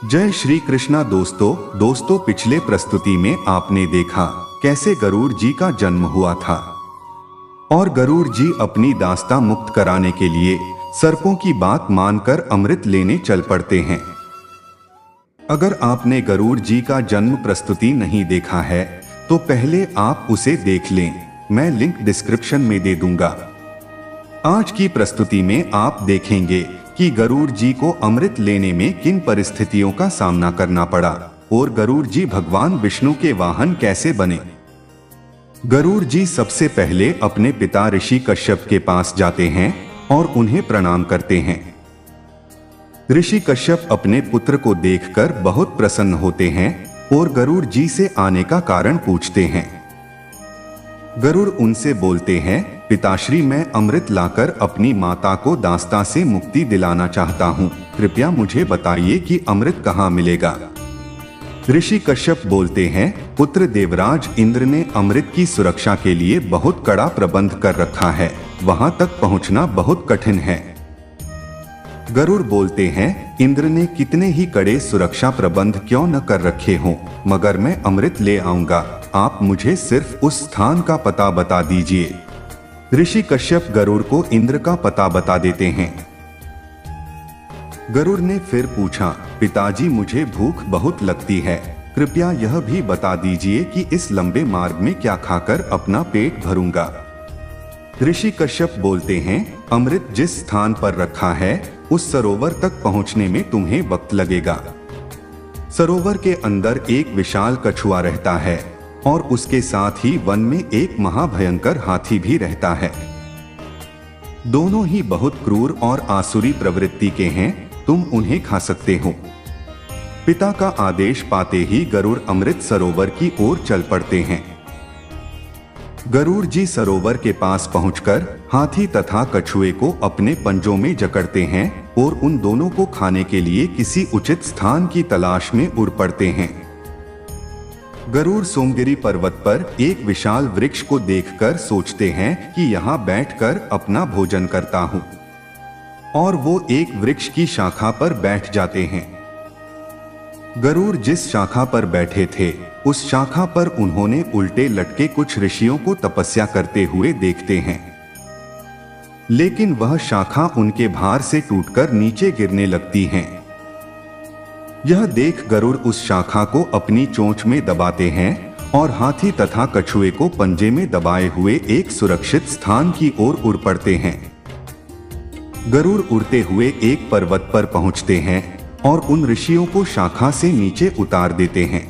जय श्री कृष्णा दोस्तों पिछले प्रस्तुति में आपने देखा कैसे गरुड़ जी का जन्म हुआ था और गरुड़ जी अपनी दास्तां मुक्त कराने के लिए सर्पों की बात मानकर अमृत लेने चल पड़ते हैं। अगर आपने गरुड़ जी का जन्म प्रस्तुति नहीं देखा है तो पहले आप उसे देख लें, मैं लिंक डिस्क्रिप्शन में दे दूंगा। आज की प्रस्तुति में आप देखेंगे कि गरुड़ जी को अमृत लेने में किन परिस्थितियों का सामना करना पड़ा और गरुड़ जी भगवान विष्णु के वाहन कैसे बने। गरुड़ जी सबसे पहले अपने पिता ऋषि कश्यप के पास जाते हैं और उन्हें प्रणाम करते हैं। ऋषि कश्यप अपने पुत्र को देखकर बहुत प्रसन्न होते हैं और गरुड़ जी से आने का कारण पूछते हैं। गरुड़ उनसे बोलते हैं, पिताश्री, मैं अमृत लाकर अपनी माता को दास्तां से मुक्ति दिलाना चाहता हूँ, कृपया मुझे बताइए कि अमृत कहाँ मिलेगा। ऋषि कश्यप बोलते हैं, पुत्र देवराज इंद्र ने अमृत की सुरक्षा के लिए बहुत कड़ा प्रबंध कर रखा है, वहां तक पहुंचना बहुत कठिन है। गरुड़ बोलते हैं, इंद्र ने कितने ही कड़े सुरक्षा प्रबंध क्यों न कर रखे हों, मगर मैं अमृत ले आऊंगा, आप मुझे सिर्फ उस स्थान का पता बता दीजिए। ऋषि कश्यप गरुड़ को इंद्र का पता बता देते हैं। गरुड़ ने फिर पूछा, पिताजी, मुझे भूख बहुत लगती है, कृपया यह भी बता दीजिए कि इस लंबे मार्ग में क्या खाकर अपना पेट भरूंगा। ऋषि कश्यप बोलते हैं, अमृत जिस स्थान पर रखा है उस सरोवर तक पहुंचने में तुम्हें वक्त लगेगा। सरोवर के अंदर एक विशाल कछुआ रहता है और उसके साथ ही वन में एक महाभयंकर हाथी भी रहता है। दोनों ही बहुत क्रूर और आसुरी प्रवृत्ति के हैं, तुम उन्हें खा सकते हो। पिता का आदेश पाते ही गरुड़ अमृत सरोवर की ओर चल पड़ते हैं। गरुड़ जी सरोवर के पास पहुंचकर हाथी तथा कछुए को अपने पंजों में जकड़ते हैं और उन दोनों को खाने के लिए किसी उचित स्थान की तलाश में उड़ पड़ते हैं। गरुड़ सोमगिरी पर्वत पर एक विशाल वृक्ष को देखकर सोचते हैं कि यहाँ बैठकर अपना भोजन करता हूँ, और वो एक वृक्ष की शाखा पर बैठ जाते हैं। गरुड़ जिस शाखा पर बैठे थे उस शाखा पर उन्होंने उल्टे लटके कुछ ऋषियों को तपस्या करते हुए देखते हैं, लेकिन वह शाखा उनके भार से टूटकर नीचे गिरने लगती है। यह देख गरुड़ उस शाखा को अपनी चोंच में दबाते हैं और हाथी तथा कछुए को पंजे में दबाए हुए एक सुरक्षित स्थान की ओर उड़ पड़ते हैं। गरुड़ उड़ते हुए एक पर्वत पर पहुंचते हैं और उन ऋषियों को शाखा से नीचे उतार देते हैं।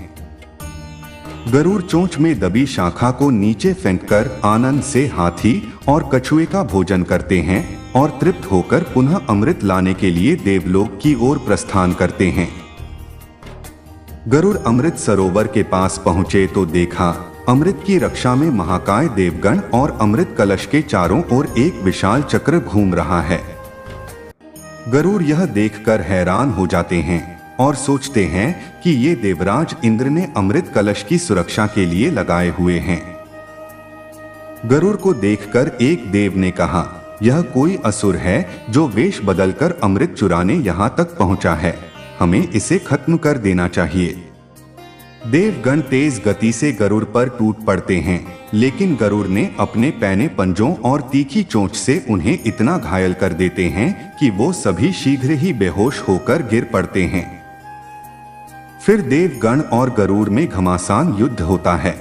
गरुड़ चोंच में दबी शाखा को नीचे फेंककर आनंद से हाथी और कछुए का भोजन करते हैं और तृप्त होकर पुनः अमृत लाने के लिए देवलोक की ओर प्रस्थान करते हैं। गरुड़ अमृत सरोवर के पास पहुंचे तो देखा अमृत की रक्षा में महाकाय देवगण और अमृत कलश के चारों ओर एक विशाल चक्र घूम रहा है। गरुड़ यह देखकर हैरान हो जाते हैं और सोचते हैं कि ये देवराज इंद्र ने अमृत कलश की सुरक्षा के लिए लगाए हुए हैं। गरुड़ को देखकर एक देव ने कहा, यह कोई असुर है जो वेश बदलकर अमृत चुराने यहाँ तक पहुँचा है, हमें इसे खत्म कर देना चाहिए। देवगण तेज गति से गरुड़ पर टूट पड़ते हैं, लेकिन गरुड़ ने अपने पैने पंजों और तीखी चोंच से उन्हें इतना घायल कर देते हैं कि वो सभी शीघ्र ही बेहोश होकर गिर पड़ते हैं। फिर देवगण और गरुड़ में घमासान युद्ध होता है।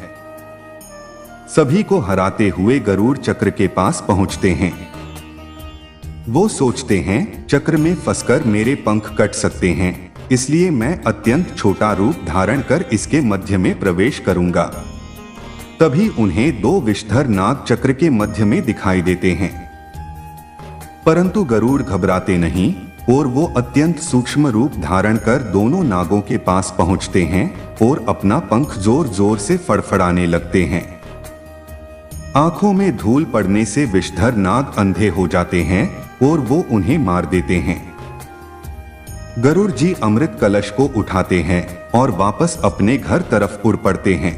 सभी को हराते हुए गरुड़ चक्र के पास पहुंचते हैं। वो सोचते हैं, चक्र में फंसकर मेरे पंख कट सकते हैं, इसलिए मैं अत्यंत छोटा रूप धारण कर इसके मध्य में प्रवेश करूंगा। तभी उन्हें दो विषधर नाग चक्र के मध्य में दिखाई देते हैं, परंतु गरुड़ घबराते नहीं और वो अत्यंत सूक्ष्म रूप धारण कर दोनों नागों के पास पहुंचते हैं और अपना पंख जोर जोर से फड़फड़ाने लगते हैं। आंखों में धूल पड़ने से विषधर नाग अंधे हो जाते हैं और वो उन्हें मार देते हैं। गरुड़ जी अमृत कलश को उठाते हैं और वापस अपने घर तरफ उड़ पड़ते हैं।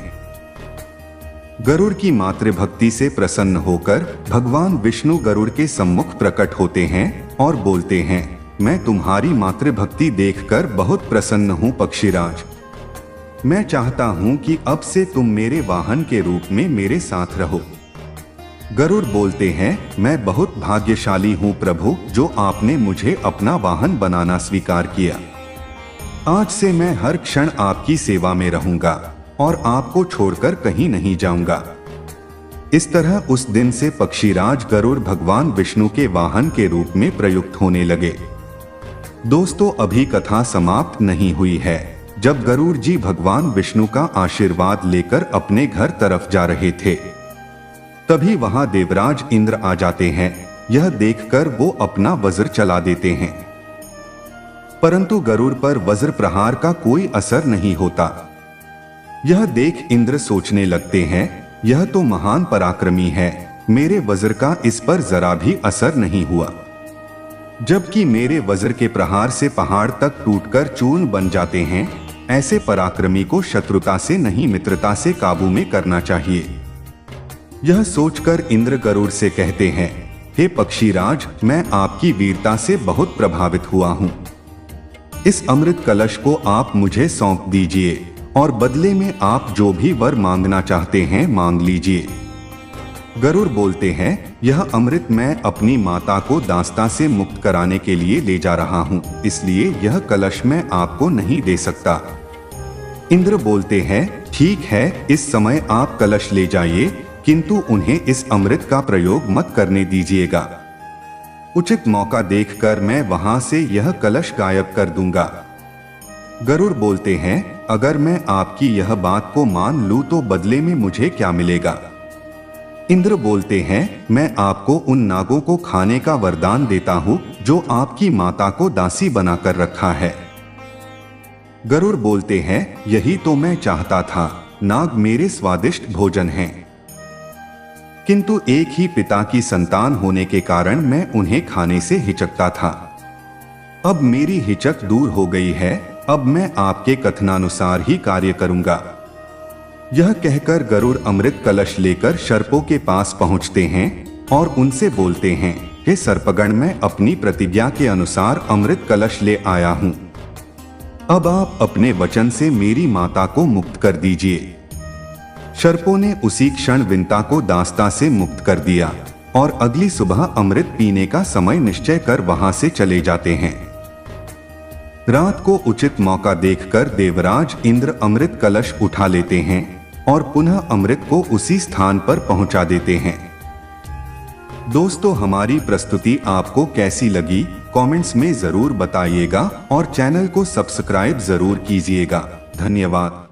गरुड़ की मातृभक्ति से प्रसन्न होकर भगवान विष्णु गरुड़ के सम्मुख प्रकट होते हैं और बोलते हैं, मैं तुम्हारी मातृभक्ति देखकर बहुत प्रसन्न हूँ पक्षीराज। मैं चाहता हूँ कि अब से तुम मेरे वाहन के रूप में मेरे साथ रहो। गरुड़ बोलते हैं, मैं बहुत भाग्यशाली हूँ प्रभु, जो आपने मुझे अपना वाहन बनाना स्वीकार किया। आज से मैं हर क्षण आपकी सेवा में रहूंगा और आपको छोड़कर कहीं नहीं जाऊंगा। इस तरह उस दिन से पक्षीराज गरुड़ भगवान विष्णु के वाहन के रूप में प्रयुक्त होने लगे। दोस्तों, अभी कथा समाप्त नहीं हुई है। जब गरुड़ जी भगवान विष्णु का आशीर्वाद लेकर अपने घर तरफ जा रहे थे, तभी वहां देवराज इंद्र आ जाते हैं। यह देखकर वो अपना वज्र चला देते हैं, परंतु गरुड़ पर वज्र प्रहार का कोई असर नहीं होता। यह देख इंद्र सोचने लगते हैं, यह तो महान पराक्रमी है, मेरे वज्र का इस पर जरा भी असर नहीं हुआ, जबकि मेरे वज्र के प्रहार से पहाड़ तक टूटकर चूर्ण बन जाते हैं। ऐसे पराक्रमी को शत्रुता से नहीं मित्रता से काबू में करना चाहिए। यह सोचकर इंद्र गरुड़ से कहते हैं, हे पक्षीराज, मैं आपकी वीरता से बहुत प्रभावित हुआ हूँ। इस अमृत कलश को आप मुझे सौंप दीजिए और बदले में आप जो भी वर मांगना चाहते हैं मांग लीजिए। गरुड़ बोलते हैं, यह अमृत मैं अपनी माता को दास्ता से मुक्त कराने के लिए ले जा रहा हूँ, इसलिए यह कलश मैं आपको नहीं दे सकता। इंद्र बोलते हैं, ठीक है, इस समय आप कलश ले जाइए, किंतु उन्हें इस अमृत का प्रयोग मत करने दीजिएगा। उचित मौका देखकर मैं वहां से यह कलश गायब कर दूंगा। गरुड़ बोलते हैं, अगर मैं आपकी यह बात को मान लूं तो बदले में मुझे क्या मिलेगा? इंद्र बोलते हैं, मैं आपको उन नागों को खाने का वरदान देता हूं जो आपकी माता को दासी बनाकर रखा है। गरुड़ बोलते हैं, यही तो मैं चाहता था, नाग मेरे स्वादिष्ट भोजन हैं, किंतु एक ही पिता की संतान होने के कारण मैं उन्हें खाने से हिचकता था। अब मेरी हिचक दूर हो गई है, अब मैं आपके कथनानुसार ही कार्य करूंगा। यह कहकर गरुड़ अमृत कलश लेकर सर्पों के पास पहुंचते हैं और उनसे बोलते हैं, हे सर्पगण, मैं अपनी प्रतिज्ञा के अनुसार अमृत कलश ले आया हूं। अब आप अपने वचन से मेरी माता को मुक्त कर दीजिए। सर्पों ने उसी क्षण विंता को दास्ता से मुक्त कर दिया और अगली सुबह अमृत पीने का समय निश्चय कर वहां से चले जाते हैं। रात को उचित मौका देखकर देवराज इंद्र अमृत कलश उठा लेते हैं और पुनः अमृत को उसी स्थान पर पहुंचा देते हैं। दोस्तों, हमारी प्रस्तुति आपको कैसी लगी कमेंट्स में जरूर बताइएगा और चैनल को सब्सक्राइब जरूर कीजिएगा। धन्यवाद।